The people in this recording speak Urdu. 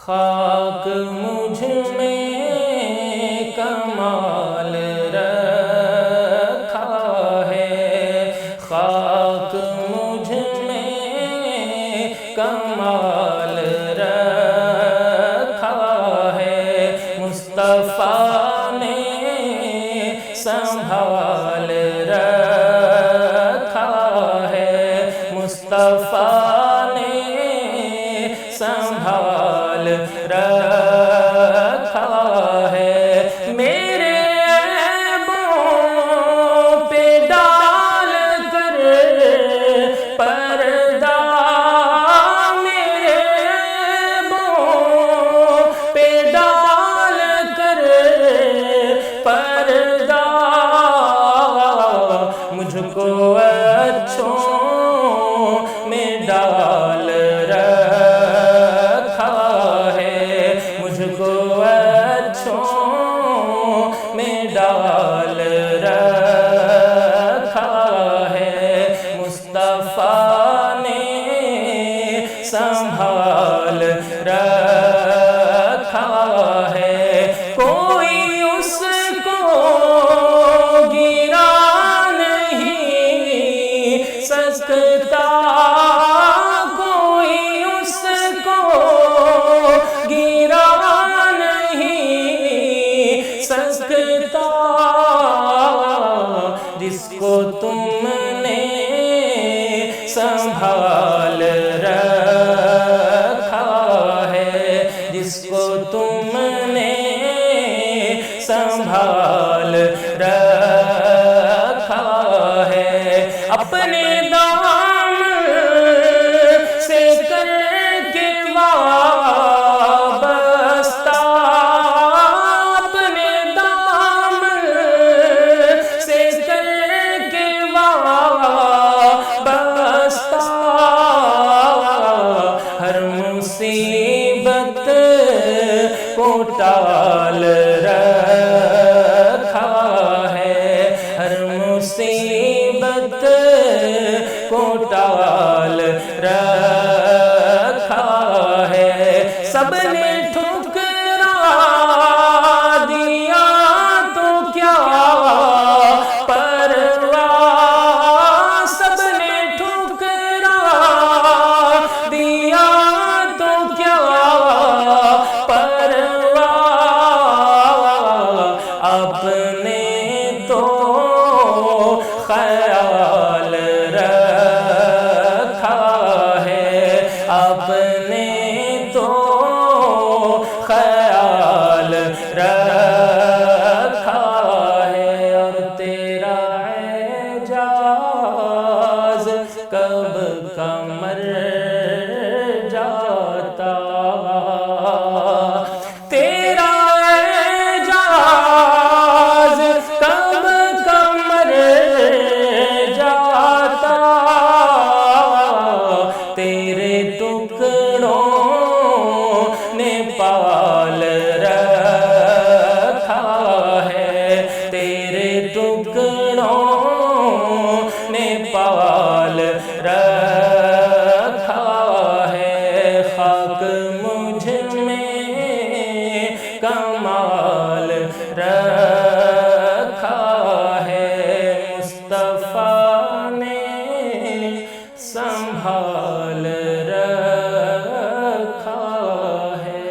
خاک مجھ میں کمال رکھا ہے، خاک مجھ میں کمال رکھا ہے، مصطفیٰ نے سنبھال رکھا ہے، مصطفیٰ نے سنبھال رکھا ہے، میرے عیبوں پہ ڈال کر پردہ، میرے عیبوں پہ ڈال کر پردہ، مجھ کو اچھوں میں ڈال رکھا ہے، مجھ کو اچھوں میں ڈال رکھا ہے، مصطفیٰ نے سنبھال رکھا ہے، کوئی اس کو گرا نہیں سکتا، کوئی اس کو گرا نہیں سکتا، جس کو تم نے سنبھال رکھا ہے، جس کو تم نے سنبھال رکھا ہے، اپنے دام سے کر کے وابستہ، اپنے دام سے کر کے وابستہ، ہر مصیبت کو ٹال رکھا ہے، ہر مصیبت کو ٹال رکھا ہے، سب نے ٹھکرا دیا تو کیا پرواہ، سب نے ٹھکرا دیا تو کیا پرواہ، آپ نے تو خیال رکھا ہے، آپ نے تو خیال رکھا ہے، اور تیرا اعجاز کب کا مر جاتا، تیرا اعجاز کب کا مر جاتا، تیرے ٹکڑوں نے پال رکھا ہے، تیرے ٹکڑوں نے پال رکھا ہے، خاک مجھ میں کمال رکھا ہے، مصطفیٰ نے سنبھال رکھا ہے۔